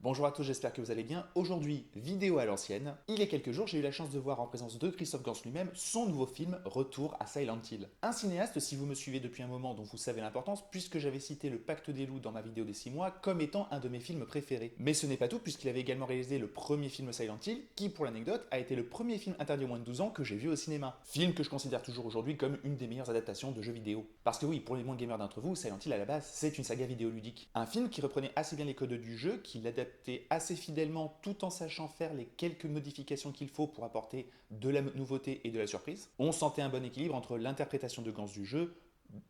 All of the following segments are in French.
Bonjour à tous, j'espère que vous allez bien. Aujourd'hui, vidéo à l'ancienne. Il y a quelques jours, j'ai eu la chance de voir en présence de Christophe Gans lui-même son nouveau film Retour à Silent Hill. Un cinéaste, si vous me suivez depuis un moment, dont vous savez l'importance, puisque j'avais cité Le Pacte des loups dans ma vidéo des 6 mois comme étant un de mes films préférés. Mais ce n'est pas tout, puisqu'il avait également réalisé le premier film Silent Hill, qui, pour l'anecdote, a été le premier film interdit aux moins de 12 ans que j'ai vu au cinéma. Film que je considère toujours aujourd'hui comme une des meilleures adaptations de jeux vidéo. Parce que oui, pour les moins gamers d'entre vous, Silent Hill à la base, c'est une saga vidéoludique. Un film qui reprenait assez bien les codes du jeu, qui l'adaptait assez fidèlement tout en sachant faire les quelques modifications qu'il faut pour apporter de la nouveauté et de la surprise. On sentait un bon équilibre entre l'interprétation de Gans du jeu,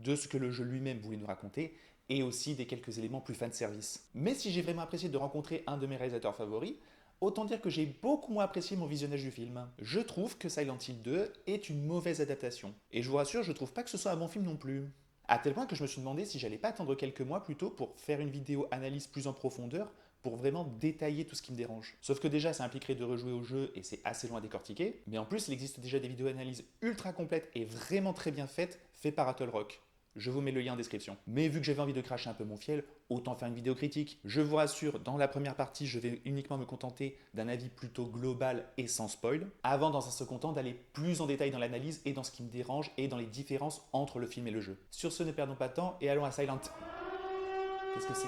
de ce que le jeu lui-même voulait nous raconter, et aussi des quelques éléments plus fanservice. Mais si j'ai vraiment apprécié de rencontrer un de mes réalisateurs favoris, autant dire que j'ai beaucoup moins apprécié mon visionnage du film. Je trouve que Silent Hill 2 est une mauvaise adaptation. Et je vous rassure, je trouve pas que ce soit un bon film non plus. À tel point que je me suis demandé si j'allais pas attendre quelques mois plutôt pour faire une vidéo analyse plus en profondeur pour vraiment détailler tout ce qui me dérange. Sauf que déjà, ça impliquerait de rejouer au jeu et c'est assez loin à décortiquer. Mais en plus, il existe déjà des vidéos analyses ultra complètes et vraiment très bien faites par Attle Rock. Je vous mets le lien en description. Mais vu que j'avais envie de cracher un peu mon fiel, autant faire une vidéo critique. Je vous rassure, dans la première partie, je vais uniquement me contenter d'un avis plutôt global et sans spoil, avant dans un second temps d'aller plus en détail dans l'analyse et dans ce qui me dérange et dans les différences entre le film et le jeu. Sur ce, ne perdons pas de temps et allons à Silent. Qu'est-ce que c'est?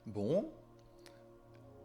Bon,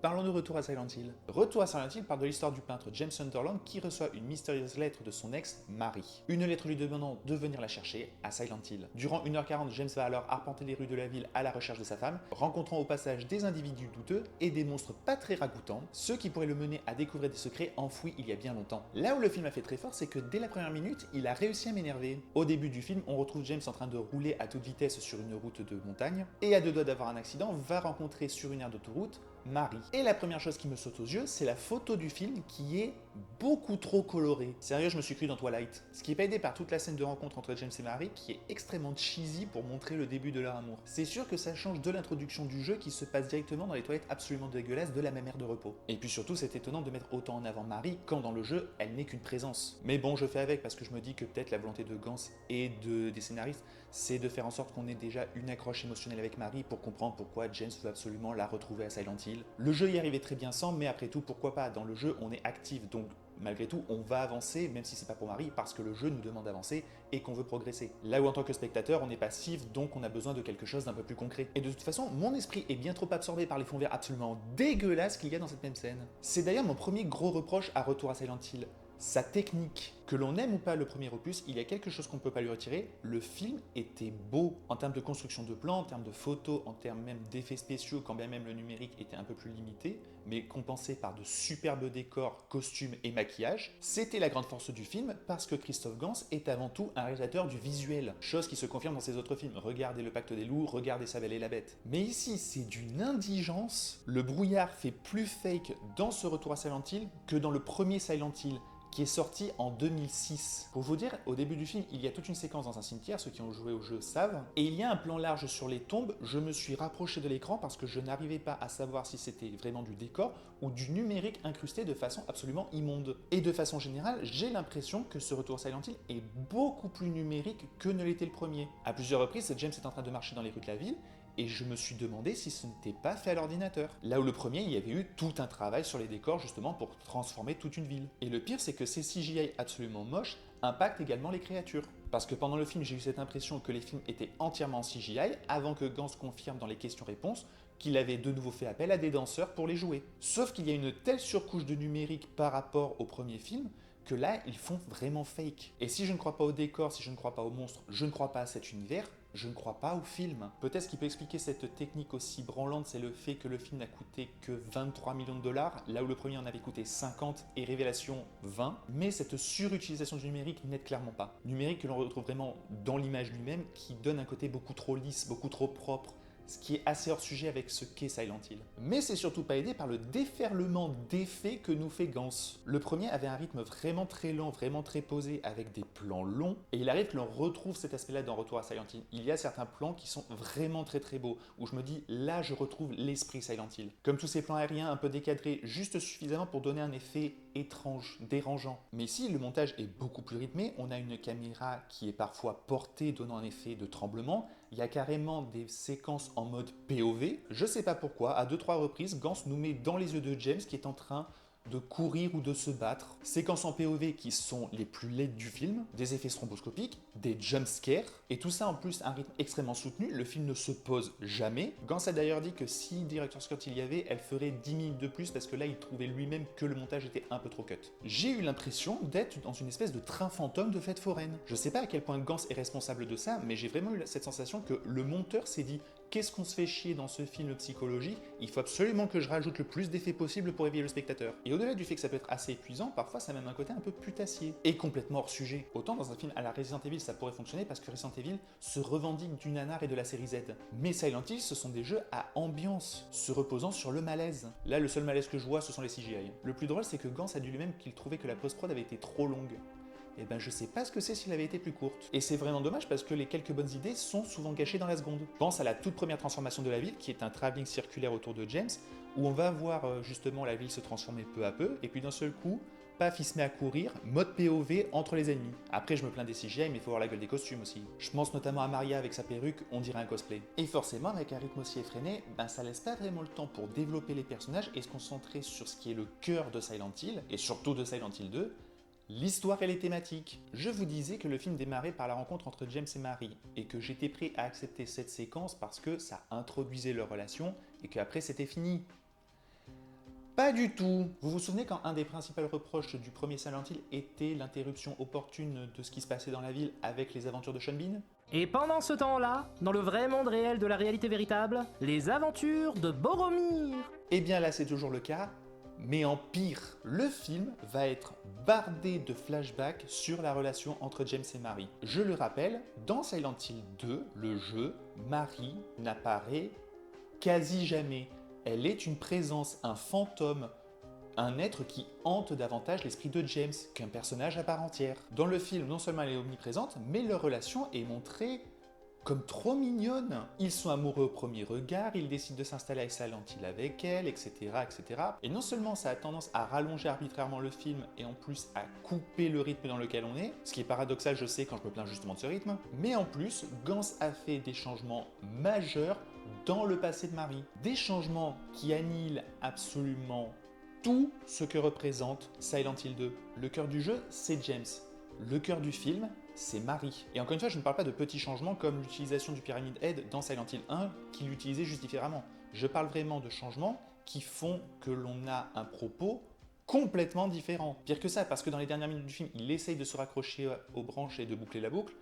parlons de Retour à Silent Hill. Retour à Silent Hill parle de l'histoire du peintre James Sunderland qui reçoit une mystérieuse lettre de son ex, Mary. Une lettre lui demandant de venir la chercher à Silent Hill. Durant 1h40, James va alors arpenter les rues de la ville à la recherche de sa femme, rencontrant au passage des individus douteux et des monstres pas très ragoûtants, ce qui pourrait le mener à découvrir des secrets enfouis il y a bien longtemps. Là où le film a fait très fort, c'est que dès la première minute, il a réussi à m'énerver. Au début du film, on retrouve James en train de rouler à toute vitesse sur une route de montagne, et à deux doigts d'avoir un accident, va rencontrer sur une aire d'autoroute Marie. Et la première chose qui me saute aux yeux, c'est la photo du film qui est beaucoup trop colorée. Sérieux, je me suis cru dans Twilight. Ce qui est pas aidé par toute la scène de rencontre entre James et Marie qui est extrêmement cheesy pour montrer le début de leur amour. C'est sûr que ça change de l'introduction du jeu qui se passe directement dans les toilettes absolument dégueulasses de la même aire de repos. Et puis surtout, c'est étonnant de mettre autant en avant Marie quand dans le jeu, elle n'est qu'une présence. Mais bon, je fais avec parce que je me dis que peut-être la volonté de Gans et des scénaristes, c'est de faire en sorte qu'on ait déjà une accroche émotionnelle avec Marie pour comprendre pourquoi James veut absolument la retrouver à Silent Hill. Le jeu y arrivait très bien sans, mais après tout, pourquoi pas? Dans le jeu, on est actif, donc malgré tout, on va avancer, même si c'est pas pour Marie, parce que le jeu nous demande d'avancer et qu'on veut progresser. Là où en tant que spectateur, on est passif, donc on a besoin de quelque chose d'un peu plus concret. Et de toute façon, mon esprit est bien trop absorbé par les fonds verts absolument dégueulasses qu'il y a dans cette même scène. C'est d'ailleurs mon premier gros reproche à Retour à Silent Hill. Sa technique. Que l'on aime ou pas le premier opus, il y a quelque chose qu'on ne peut pas lui retirer. Le film était beau en termes de construction de plans, en termes de photos, en termes même d'effets spéciaux, quand bien même le numérique était un peu plus limité, mais compensé par de superbes décors, costumes et maquillages. C'était la grande force du film parce que Christophe Gans est avant tout un réalisateur du visuel, chose qui se confirme dans ses autres films. Regardez Le Pacte des loups, regardez Sa Belle et la Bête. Mais ici, c'est d'une indigence. Le brouillard fait plus fake dans ce Retour à Silent Hill que dans le premier Silent Hill, qui est sorti en 2006. Pour vous dire, au début du film, il y a toute une séquence dans un cimetière, ceux qui ont joué au jeu savent, et il y a un plan large sur les tombes, je me suis rapproché de l'écran parce que je n'arrivais pas à savoir si c'était vraiment du décor ou du numérique incrusté de façon absolument immonde. Et de façon générale, j'ai l'impression que ce retour Silent Hill est beaucoup plus numérique que ne l'était le premier. À plusieurs reprises, James est en train de marcher dans les rues de la ville, et je me suis demandé si ce n'était pas fait à l'ordinateur. Là où le premier, il y avait eu tout un travail sur les décors justement pour transformer toute une ville. Et le pire, c'est que ces CGI absolument moches impactent également les créatures. Parce que pendant le film, j'ai eu cette impression que les films étaient entièrement en CGI avant que Gans confirme dans les questions-réponses qu'il avait de nouveau fait appel à des danseurs pour les jouer. Sauf qu'il y a une telle surcouche de numérique par rapport au premier film que là, ils font vraiment fake. Et si je ne crois pas au décor, si je ne crois pas aux monstres, je ne crois pas à cet univers, je ne crois pas au film. Peut-être ce qui peut expliquer cette technique aussi branlante, c'est le fait que le film n'a coûté que 23 millions de dollars, là où le premier en avait coûté 50 et Révélation 20. Mais cette surutilisation du numérique n'aide clairement pas. Numérique que l'on retrouve vraiment dans l'image lui-même, qui donne un côté beaucoup trop lisse, beaucoup trop propre, ce qui est assez hors sujet avec ce qu'est Silent Hill. Mais c'est surtout pas aidé par le déferlement d'effets que nous fait Gans. Le premier avait un rythme vraiment très lent, vraiment très posé, avec des plans longs, et il arrive que l'on retrouve cet aspect-là dans Retour à Silent Hill. Il y a certains plans qui sont vraiment très très beaux, où je me dis, là je retrouve l'esprit Silent Hill. Comme tous ces plans aériens un peu décadrés, juste suffisamment pour donner un effet étrange, dérangeant. Mais ici, le montage est beaucoup plus rythmé, on a une caméra qui est parfois portée, donnant un effet de tremblement, il y a carrément des séquences en mode POV. Je sais pas pourquoi, à 2-3 reprises, Gans nous met dans les yeux de James qui est en train de courir ou de se battre. Séquences en POV qui sont les plus laides du film, des effets stromboscopiques, des jumpscares, et tout ça en plus à un rythme extrêmement soutenu, le film ne se pose jamais. Gans a d'ailleurs dit que si Director's Cut il y avait, elle ferait 10 minutes de plus parce que là il trouvait lui-même que le montage était un peu trop cut. J'ai eu l'impression d'être dans une espèce de train fantôme de fête foraine. Je sais pas à quel point Gans est responsable de ça, mais j'ai vraiment eu cette sensation que le monteur s'est dit qu'est-ce qu'on se fait chier dans ce film psychologique, il faut absolument que je rajoute le plus d'effets possible pour éveiller le spectateur. Et au-delà du fait que ça peut être assez épuisant, parfois ça a même un côté un peu putassier, et complètement hors sujet. Autant dans un film à la Resident Evil ça pourrait fonctionner parce que Resident Evil se revendique du nanar et de la série Z. Mais Silent Hill ce sont des jeux à ambiance, se reposant sur le malaise. Là le seul malaise que je vois ce sont les CGI. Le plus drôle c'est que Gans a dit lui-même qu'il trouvait que la post-prod avait été trop longue. Eh ben je sais pas ce que c'est s'il avait été plus courte. Et c'est vraiment dommage parce que les quelques bonnes idées sont souvent gâchées dans la seconde. Pense à la toute première transformation de la ville, qui est un travelling circulaire autour de James, où on va voir justement la ville se transformer peu à peu, et puis d'un seul coup, paf, il se met à courir, mode POV entre les ennemis. Après je me plains des CGI, mais il faut voir la gueule des costumes aussi. Je pense notamment à Maria avec sa perruque, on dirait un cosplay. Et forcément, avec un rythme aussi effréné, ben ça laisse pas vraiment le temps pour développer les personnages et se concentrer sur ce qui est le cœur de Silent Hill, et surtout de Silent Hill 2, l'histoire et les thématiques. Je vous disais que le film démarrait par la rencontre entre James et Mary, et que j'étais prêt à accepter cette séquence parce que ça introduisait leur relation, et qu'après c'était fini. Pas du tout. Vous vous souvenez quand un des principaux reproches du premier Silent Hill était l'interruption opportune de ce qui se passait dans la ville avec les aventures de Sean Bean ? Et pendant ce temps-là, dans le vrai monde réel de la réalité véritable, les aventures de Boromir. Eh bien là c'est toujours le cas, mais en pire. Le film va être bardé de flashbacks sur la relation entre James et Mary. Je le rappelle, dans Silent Hill 2, le jeu, Mary n'apparaît quasi jamais. Elle est une présence, un fantôme, un être qui hante davantage l'esprit de James qu'un personnage à part entière. Dans le film, non seulement elle est omniprésente, mais leur relation est montrée comme trop mignonne. Ils sont amoureux au premier regard, ils décident de s'installer à Silent Hill avec elle, etc., etc. Et non seulement ça a tendance à rallonger arbitrairement le film et en plus à couper le rythme dans lequel on est, ce qui est paradoxal, je sais, quand je me plains justement de ce rythme, mais en plus, Gans a fait des changements majeurs dans le passé de Mary. Des changements qui annihilent absolument tout ce que représente Silent Hill 2. Le cœur du jeu, c'est James. Le cœur du film, c'est Mary. Et encore une fois, je ne parle pas de petits changements comme l'utilisation du Pyramid Head dans Silent Hill 1, qui l'utilisait juste différemment. Je parle vraiment de changements qui font que l'on a un propos complètement différent. Pire que ça, parce que dans les dernières minutes du film, il essaye de se raccrocher aux branches et de boucler la boucle,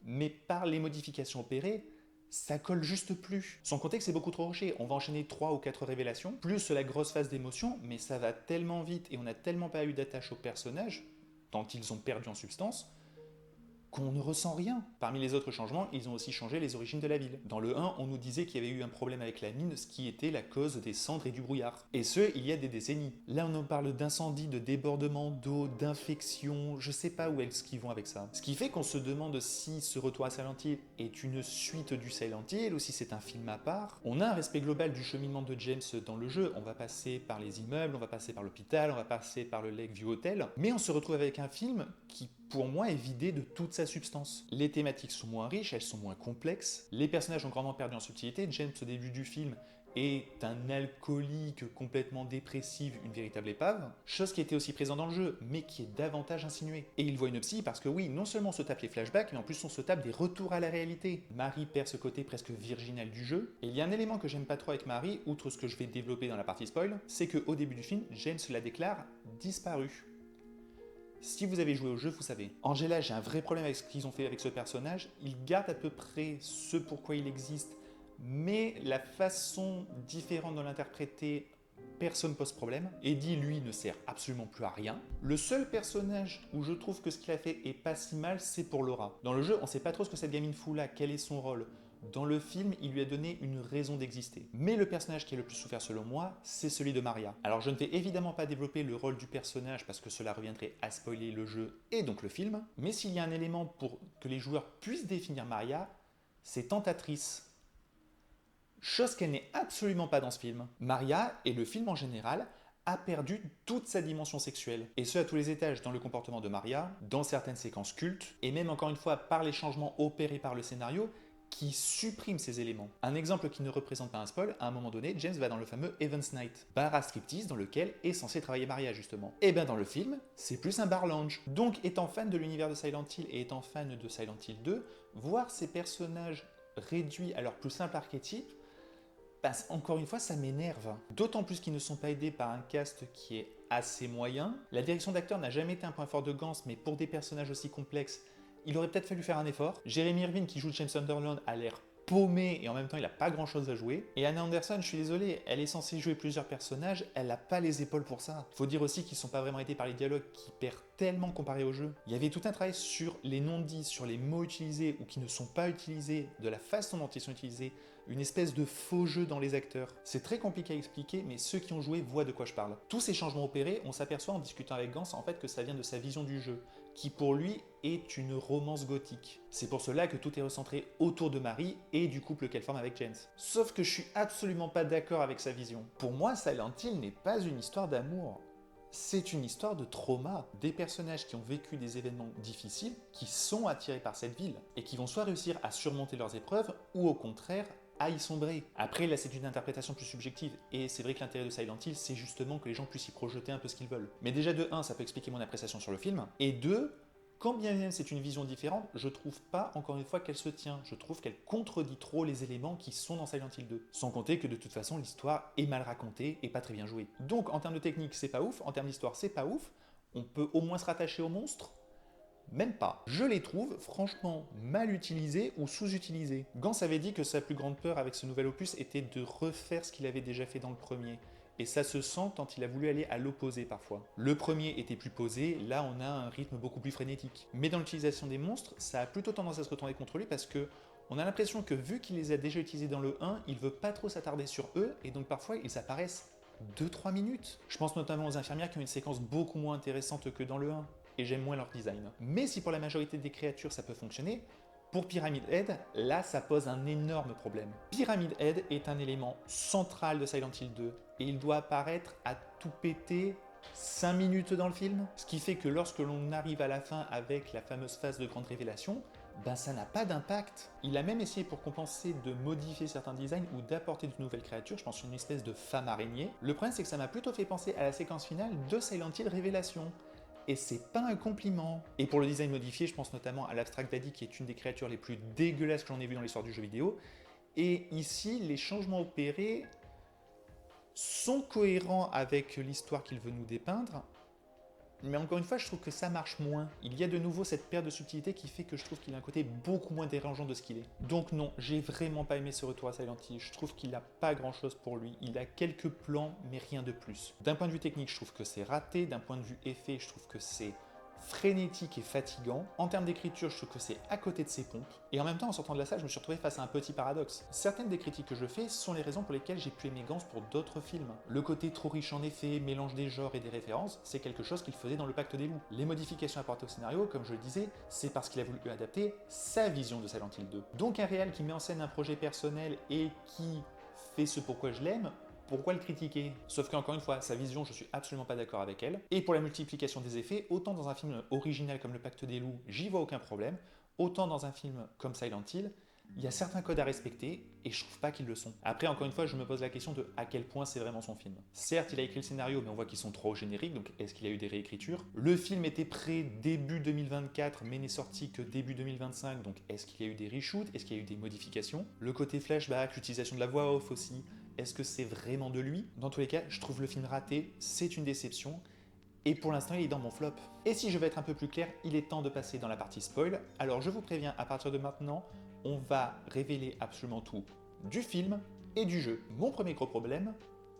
mais par les modifications opérées, ça colle juste plus. Son contexte est beaucoup trop rushé. On va enchaîner 3 ou 4 révélations, plus la grosse phase d'émotion, mais ça va tellement vite et on n'a tellement pas eu d'attache aux personnages, tant ils ont perdu en substance, qu'on ne ressent rien. Parmi les autres changements, ils ont aussi changé les origines de la ville. Dans le 1, on nous disait qu'il y avait eu un problème avec la mine, ce qui était la cause des cendres et du brouillard. Et ce, il y a des décennies. Là, on nous parle d'incendie, de débordement d'eau, d'infection, je sais pas où est-ce qu'ils vont avec ça. Ce qui fait qu'on se demande si ce retour à Silent Hill est une suite du Silent Hill ou si c'est un film à part. On a un respect global du cheminement de James dans le jeu. On va passer par les immeubles, on va passer par l'hôpital, on va passer par le Lakeview Hotel, mais on se retrouve avec un film qui, pour moi, est vidé de toute sa substance. Les thématiques sont moins riches, elles sont moins complexes, les personnages ont grandement perdu en subtilité. James, au début du film, est un alcoolique complètement dépressif, une véritable épave, chose qui était aussi présente dans le jeu, mais qui est davantage insinuée. Et il voit une psy parce que oui, non seulement on se tape les flashbacks, mais en plus on se tape des retours à la réalité. Mary perd ce côté presque virginal du jeu, et il y a un élément que j'aime pas trop avec Mary, outre ce que je vais développer dans la partie spoil, c'est qu'au début du film, James la déclare disparue. Si vous avez joué au jeu, vous savez. Angela, j'ai un vrai problème avec ce qu'ils ont fait avec ce personnage. Ils gardent à peu près ce pourquoi il existe, mais la façon différente de l'interpréter, personne pose problème. Eddie, lui, ne sert absolument plus à rien. Le seul personnage où je trouve que ce qu'il a fait est pas si mal, c'est pour Laura. Dans le jeu, on sait pas trop ce que cette gamine fout là, quel est son rôle. dans le film, il lui a donné une raison d'exister. Mais le personnage qui a le plus souffert selon moi, c'est celui de Maria. Alors je ne vais évidemment pas développer le rôle du personnage parce que cela reviendrait à spoiler le jeu et donc le film, mais s'il y a un élément pour que les joueurs puissent définir Maria, c'est tentatrice. Chose qu'elle n'est absolument pas dans ce film. Maria, et le film en général, a perdu toute sa dimension sexuelle. Et ce à tous les étages, dans le comportement de Maria, dans certaines séquences cultes, et même encore une fois par les changements opérés par le scénario, qui suppriment ces éléments. Un exemple qui ne représente pas un spoil, à un moment donné, James va dans le fameux Evans Night, bar à striptease dans lequel est censé travailler Maria justement. Et bien dans le film, c'est plus un bar lounge. Donc étant fan de l'univers de Silent Hill et étant fan de Silent Hill 2, voir ces personnages réduits à leur plus simple archétype, bah, encore une fois, ça m'énerve. D'autant plus qu'ils ne sont pas aidés par un cast qui est assez moyen. La direction d'acteur n'a jamais été un point fort de Gans, mais pour des personnages aussi complexes, il aurait peut-être fallu faire un effort. Jeremy Irvine, qui joue James Sunderland, a l'air paumé et en même temps il n'a pas grand chose à jouer. Et Anna Anderson, je suis désolé, elle est censée jouer plusieurs personnages, elle n'a pas les épaules pour ça. Faut dire aussi qu'ils ne sont pas vraiment aidés par les dialogues qui perdent tellement comparé au jeu. Il y avait tout un travail sur les non-dits, sur les mots utilisés ou qui ne sont pas utilisés, de la façon dont ils sont utilisés, une espèce de faux jeu dans les acteurs. C'est très compliqué à expliquer, mais ceux qui ont joué voient de quoi je parle. Tous ces changements opérés, on s'aperçoit en discutant avec Gans en fait que ça vient de sa vision du jeu, qui pour lui est une romance gothique. C'est pour cela que tout est recentré autour de Marie et du couple qu'elle forme avec James. Sauf que je suis absolument pas d'accord avec sa vision. Pour moi, Silent Hill n'est pas une histoire d'amour. C'est une histoire de trauma, des personnages qui ont vécu des événements difficiles, qui sont attirés par cette ville, et qui vont soit réussir à surmonter leurs épreuves, ou au contraire, à y sombrer. Après, là, c'est une interprétation plus subjective, et c'est vrai que l'intérêt de Silent Hill, c'est justement que les gens puissent y projeter un peu ce qu'ils veulent. Mais déjà, de 1, ça peut expliquer mon appréciation sur le film, et 2, quand bien même c'est une vision différente, je trouve pas, encore une fois, qu'elle se tient. Je trouve qu'elle contredit trop les éléments qui sont dans Silent Hill 2. Sans compter que de toute façon, l'histoire est mal racontée et pas très bien jouée. Donc, en termes de technique, c'est pas ouf. En termes d'histoire, c'est pas ouf. On peut au moins se rattacher au monstre. Même pas. Je les trouve franchement mal utilisés ou sous-utilisés. Gans avait dit que sa plus grande peur avec ce nouvel opus était de refaire ce qu'il avait déjà fait dans le premier. Et ça se sent tant il a voulu aller à l'opposé parfois. Le premier était plus posé, là on a un rythme beaucoup plus frénétique. Mais dans l'utilisation des monstres, ça a plutôt tendance à se retourner contre lui parce que on a l'impression que vu qu'il les a déjà utilisés dans le 1, il veut pas trop s'attarder sur eux et donc parfois ils apparaissent 2-3 minutes. Je pense notamment aux infirmières qui ont une séquence beaucoup moins intéressante que dans le 1 et j'aime moins leur design. Mais si pour la majorité des créatures ça peut fonctionner, pour Pyramid Head, là ça pose un énorme problème. Pyramid Head est un élément central de Silent Hill 2 et il doit apparaître à tout péter 5 minutes dans le film, ce qui fait que lorsque l'on arrive à la fin avec la fameuse phase de grande révélation, ben ça n'a pas d'impact. Il a même essayé pour compenser de modifier certains designs ou d'apporter de nouvelles créatures, je pense une espèce de femme araignée. Le problème c'est que ça m'a plutôt fait penser à la séquence finale de Silent Hill Révélation. Et c'est pas un compliment. Et pour le design modifié, je pense notamment à l'Abstract Daddy qui est une des créatures les plus dégueulasses que j'en ai vues dans l'histoire du jeu vidéo. Et ici, les changements opérés sont cohérents avec l'histoire qu'il veut nous dépeindre. Mais encore une fois, je trouve que ça marche moins. Il y a de nouveau cette perte de subtilité qui fait que je trouve qu'il a un côté beaucoup moins dérangeant de ce qu'il est. Donc non, j'ai vraiment pas aimé ce retour à Silent Hill. Je trouve qu'il n'a pas grand chose pour lui. Il a quelques plans, mais rien de plus. D'un point de vue technique, je trouve que c'est raté. D'un point de vue effet, je trouve que c'est frénétique et fatigant. En termes d'écriture, je trouve que c'est à côté de ses pompes. Et en même temps, en sortant de la salle, je me suis retrouvé face à un petit paradoxe. Certaines des critiques que je fais sont les raisons pour lesquelles j'ai pu aimer Gans pour d'autres films. Le côté trop riche en effets, mélange des genres et des références, c'est quelque chose qu'il faisait dans le Pacte des Loups. Les modifications apportées au scénario, comme je le disais, c'est parce qu'il a voulu adapter sa vision de Silent Hill 2. Donc un réal qui met en scène un projet personnel et qui fait ce pourquoi je l'aime, pourquoi le critiquer? Sauf qu'encore une fois, sa vision, je suis absolument pas d'accord avec elle. Et pour la multiplication des effets, autant dans un film original comme Le Pacte des Loups, j'y vois aucun problème, autant dans un film comme Silent Hill, il y a certains codes à respecter et je trouve pas qu'ils le sont. Après, encore une fois, je me pose la question de à quel point c'est vraiment son film. Certes, il a écrit le scénario, mais on voit qu'ils sont trop génériques, donc est-ce qu'il y a eu des réécritures? Le film était prêt début 2024, mais n'est sorti que début 2025, donc est-ce qu'il y a eu des reshoots? Est-ce qu'il y a eu des modifications? Le côté flashback, l'utilisation de la voix off aussi, est-ce que c'est vraiment de lui? Dans tous les cas, je trouve le film raté, c'est une déception, et pour l'instant il est dans mon flop. Et si je veux être un peu plus clair, il est temps de passer dans la partie spoil, alors je vous préviens, à partir de maintenant, on va révéler absolument tout du film et du jeu. Mon premier gros problème,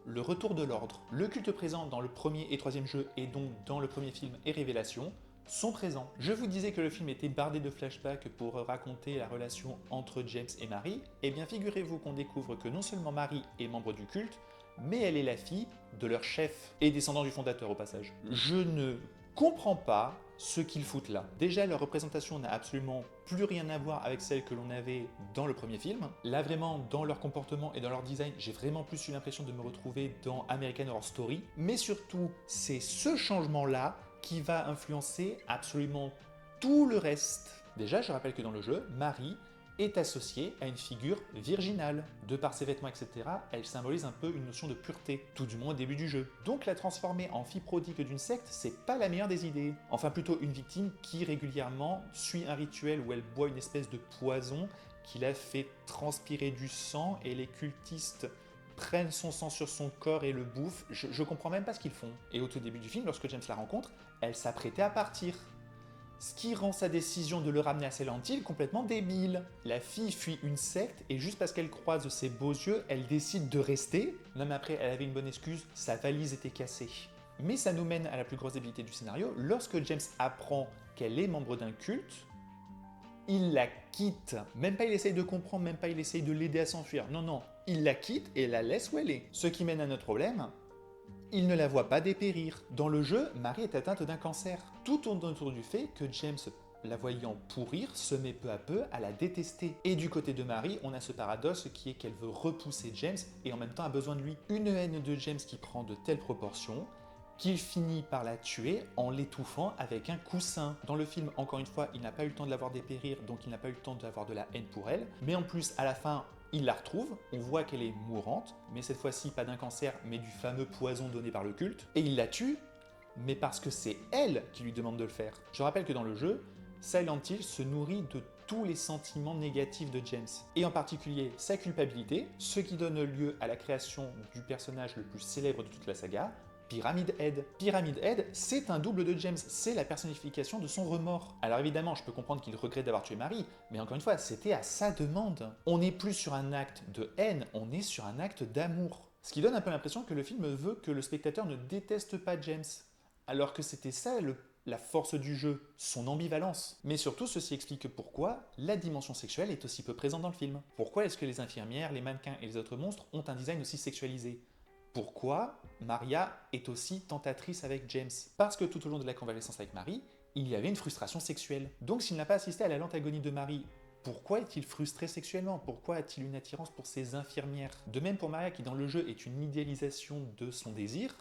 le retour de l'ordre. Le culte présent dans le premier et troisième jeu et donc dans le premier film est Révélation. sont présents. Je vous disais que le film était bardé de flashbacks pour raconter la relation entre James et Marie. Eh bien, figurez-vous qu'on découvre que non seulement Marie est membre du culte, mais elle est la fille de leur chef et descendant du fondateur au passage. Je ne comprends pas ce qu'ils foutent là. Déjà, leur représentation n'a absolument plus rien à voir avec celle que l'on avait dans le premier film. Là, vraiment, dans leur comportement et dans leur design, j'ai vraiment plus eu l'impression de me retrouver dans American Horror Story. Mais surtout, c'est ce changement-là qui va influencer absolument tout le reste. Déjà, je rappelle que dans le jeu, Marie est associée à une figure virginale. De par ses vêtements, etc., elle symbolise un peu une notion de pureté, tout du moins au début du jeu. Donc la transformer en fille prodigue d'une secte, c'est pas la meilleure des idées. Enfin plutôt une victime qui régulièrement suit un rituel où elle boit une espèce de poison qui la fait transpirer du sang et les cultistes prennent son sang sur son corps et le bouffent. Je comprends même pas ce qu'ils font. Et au tout début du film, lorsque James la rencontre, elle s'apprêtait à partir. Ce qui rend sa décision de le ramener à Silent Hill complètement débile. La fille fuit une secte et juste parce qu'elle croise ses beaux yeux, elle décide de rester. Même après, elle avait une bonne excuse, sa valise était cassée. Mais ça nous mène à la plus grosse débilité du scénario. Lorsque James apprend qu'elle est membre d'un culte, il la quitte. Même pas il essaye de comprendre, même pas il essaye de l'aider à s'enfuir. Non, non, il la quitte et la laisse où elle est. Ce qui mène à notre problème. Il ne la voit pas dépérir. Dans le jeu, Marie est atteinte d'un cancer. Tout tourne autour du fait que James, la voyant pourrir, se met peu à peu à la détester. Et du côté de Marie, on a ce paradoxe qui est qu'elle veut repousser James et en même temps a besoin de lui. Une haine de James qui prend de telles proportions qu'il finit par la tuer en l'étouffant avec un coussin. Dans le film, encore une fois, il n'a pas eu le temps de la voir dépérir, donc il n'a pas eu le temps d'avoir de la haine pour elle. Mais en plus, à la fin, il la retrouve, on voit qu'elle est mourante, mais cette fois-ci pas d'un cancer, mais du fameux poison donné par le culte, et il la tue, mais parce que c'est elle qui lui demande de le faire. Je rappelle que dans le jeu, Silent Hill se nourrit de tous les sentiments négatifs de James, et en particulier sa culpabilité, ce qui donne lieu à la création du personnage le plus célèbre de toute la saga, Pyramid Head. Pyramid Head, c'est un double de James, c'est la personnification de son remords. Alors évidemment, je peux comprendre qu'il regrette d'avoir tué Marie, mais encore une fois, c'était à sa demande. On n'est plus sur un acte de haine, on est sur un acte d'amour. Ce qui donne un peu l'impression que le film veut que le spectateur ne déteste pas James, alors que c'était ça la force du jeu, son ambivalence. Mais surtout, ceci explique pourquoi la dimension sexuelle est aussi peu présente dans le film. Pourquoi est-ce que les infirmières, les mannequins et les autres monstres ont un design aussi sexualisé ? Pourquoi Maria est aussi tentatrice avec James? Parce que tout au long de la convalescence avec Marie, il y avait une frustration sexuelle. Donc s'il n'a pas assisté à la lente agonie de Marie, pourquoi est-il frustré sexuellement? Pourquoi a-t-il une attirance pour ces infirmières? De même pour Maria qui dans le jeu est une idéalisation de son désir,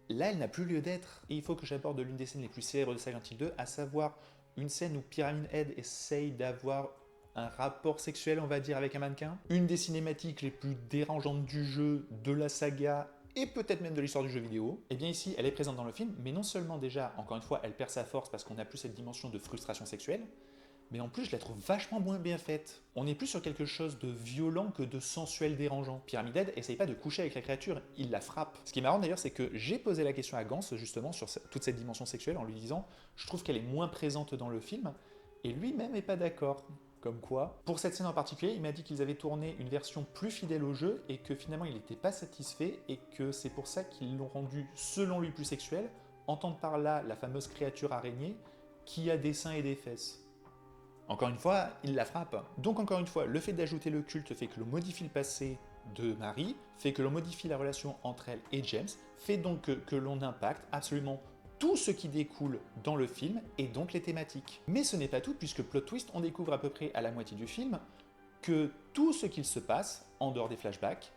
là elle n'a plus lieu d'être. Et il faut que j'aborde l'une des scènes les plus célèbres de Silent Hill 2, à savoir une scène où Pyramid Head essaye d'avoir un rapport sexuel, on va dire, avec un mannequin. Une des cinématiques les plus dérangeantes du jeu, de la saga, et peut-être même de l'histoire du jeu vidéo. Et bien ici, elle est présente dans le film, mais non seulement déjà, encore une fois, elle perd sa force parce qu'on n'a plus cette dimension de frustration sexuelle, mais en plus, je la trouve vachement moins bien faite. On est plus sur quelque chose de violent que de sensuel dérangeant. Pyramid Head essaye pas de coucher avec la créature, il la frappe. Ce qui est marrant d'ailleurs, c'est que j'ai posé la question à Gans, justement, sur toute cette dimension sexuelle, en lui disant « Je trouve qu'elle est moins présente dans le film », et lui-même n'est pas d'accord. Comme quoi, pour cette scène en particulier, il m'a dit qu'ils avaient tourné une version plus fidèle au jeu et que finalement il n'était pas satisfait et que c'est pour ça qu'ils l'ont rendu, selon lui, plus sexuel, entendre par là la fameuse créature araignée qui a des seins et des fesses. Encore une fois, il la frappe. Donc encore une fois, le fait d'ajouter le culte fait que l'on modifie le passé de Marie, fait que l'on modifie la relation entre elle et James, fait donc que l'on impacte absolument tout ce qui découle dans le film et donc les thématiques. Mais ce n'est pas tout, puisque plot twist, on découvre à peu près à la moitié du film que tout ce qu'il se passe, en dehors des flashbacks,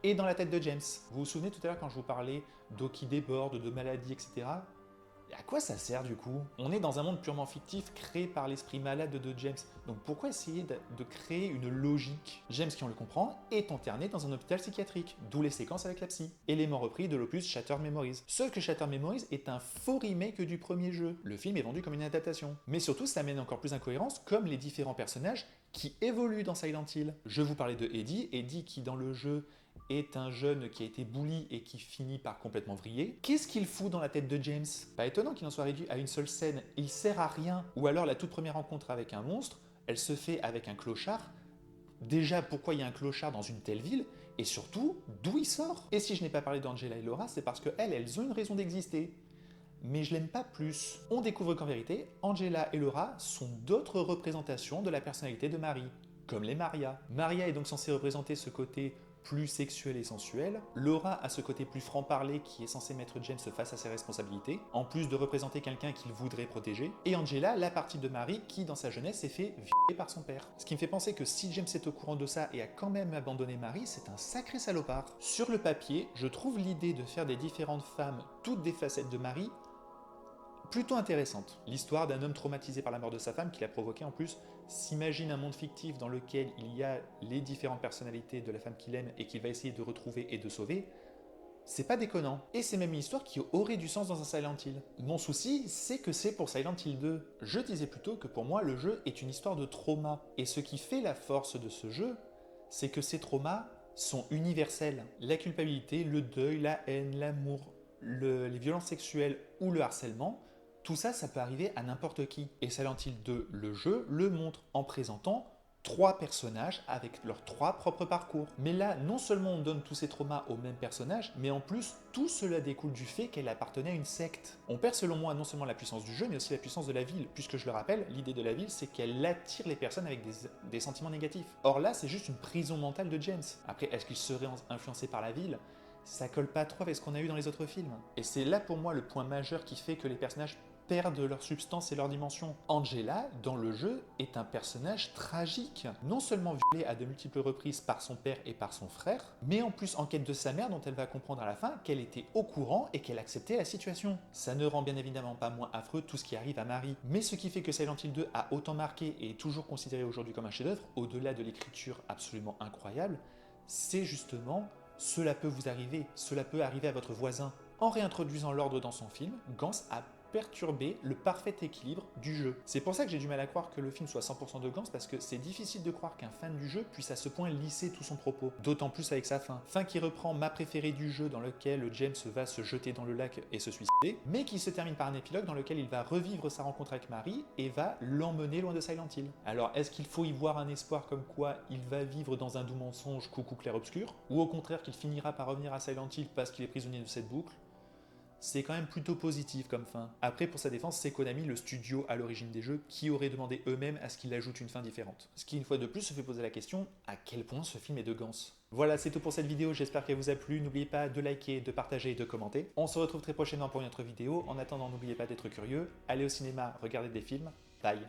est dans la tête de James. Vous vous souvenez tout à l'heure quand je vous parlais d'eau qui déborde, de maladies, etc. Et à quoi ça sert du coup? On est dans un monde purement fictif créé par l'esprit malade de James. Donc pourquoi essayer de créer une logique? James, qui on le comprend, est interné dans un hôpital psychiatrique, d'où les séquences avec la psy. Élément repris de l'opus Shattered Memories. Sauf que Shattered Memories est un faux remake du premier jeu. Le film est vendu comme une adaptation. Mais surtout, ça amène encore plus d'incohérence, comme les différents personnages qui évoluent dans Silent Hill. Je vous parlais de Eddie qui dans le jeu est un jeune qui a été bully et qui finit par complètement vriller. Qu'est-ce qu'il fout dans la tête de James? Pas étonnant qu'il en soit réduit à une seule scène, il sert à rien. Ou alors la toute première rencontre avec un monstre, elle se fait avec un clochard. Déjà, pourquoi il y a un clochard dans une telle ville? Et surtout, d'où il sort? Et si je n'ai pas parlé d'Angela et Laura, c'est parce qu'elles ont une raison d'exister. mais je l'aime pas plus. On découvre qu'en vérité, Angela et Laura sont d'autres représentations de la personnalité de Marie, comme les Maria. Maria est donc censée représenter ce côté plus sexuel et sensuel. Laura a ce côté plus franc-parler qui est censé mettre James face à ses responsabilités, en plus de représenter quelqu'un qu'il voudrait protéger. Et Angela, la partie de Marie qui, dans sa jeunesse, s'est fait violer par son père. Ce qui me fait penser que si James est au courant de ça et a quand même abandonné Marie, c'est un sacré salopard. Sur le papier, je trouve l'idée de faire des différentes femmes, toutes des facettes de Marie, plutôt intéressante. L'histoire d'un homme traumatisé par la mort de sa femme, qui l'a provoqué en plus, s'imagine un monde fictif dans lequel il y a les différentes personnalités de la femme qu'il aime et qu'il va essayer de retrouver et de sauver. C'est pas déconnant. Et c'est même une histoire qui aurait du sens dans un Silent Hill. Mon souci, c'est que c'est pour Silent Hill 2. Je disais plutôt que pour moi, le jeu est une histoire de trauma. Et ce qui fait la force de ce jeu, c'est que ces traumas sont universels. La culpabilité, le deuil, la haine, l'amour, les violences sexuelles ou le harcèlement, tout ça, ça peut arriver à n'importe qui. Et Silent Hill 2, le jeu, le montre en présentant 3 personnages avec leurs 3 propres parcours. Mais là, non seulement on donne tous ces traumas au même personnage, mais en plus, tout cela découle du fait qu'elle appartenait à une secte. On perd selon moi non seulement la puissance du jeu, mais aussi la puissance de la ville, puisque je le rappelle, l'idée de la ville, c'est qu'elle attire les personnes avec des sentiments négatifs. Or là, c'est juste une prison mentale de James. Après, est-ce qu'il serait influencé par la ville ? Ça colle pas trop avec ce qu'on a eu dans les autres films. Et c'est là pour moi le point majeur qui fait que les personnages perdent leur substance et leur dimension. Angela, dans le jeu, est un personnage tragique. Non seulement violée à de multiples reprises par son père et par son frère, mais en plus en quête de sa mère dont elle va comprendre à la fin qu'elle était au courant et qu'elle acceptait la situation. Ça ne rend bien évidemment pas moins affreux tout ce qui arrive à Marie. Mais ce qui fait que Silent Hill 2 a autant marqué et est toujours considéré aujourd'hui comme un chef-d'œuvre, au-delà de l'écriture absolument incroyable, c'est justement cela peut vous arriver, cela peut arriver à votre voisin. En réintroduisant l'ordre dans son film, Gans a perturber le parfait équilibre du jeu. C'est pour ça que j'ai du mal à croire que le film soit 100% de Gans, parce que c'est difficile de croire qu'un fan du jeu puisse à ce point lisser tout son propos, d'autant plus avec sa fin. Fin qui reprend ma préférée du jeu dans lequel James va se jeter dans le lac et se suicider, mais qui se termine par un épilogue dans lequel il va revivre sa rencontre avec Marie et va l'emmener loin de Silent Hill. Alors est-ce qu'il faut y voir un espoir comme quoi il va vivre dans un doux mensonge coucou clair-obscur, ou au contraire qu'il finira par revenir à Silent Hill parce qu'il est prisonnier de cette boucle? C'est quand même plutôt positif comme fin. Après, pour sa défense, c'est Konami, le studio à l'origine des jeux, qui aurait demandé eux-mêmes à ce qu'il ajoute une fin différente. Ce qui, une fois de plus, se fait poser la question, à quel point ce film est de Gans? Voilà, c'est tout pour cette vidéo, j'espère qu'elle vous a plu. N'oubliez pas de liker, de partager et de commenter. On se retrouve très prochainement pour une autre vidéo. En attendant, n'oubliez pas d'être curieux. Allez au cinéma, regardez des films. Bye.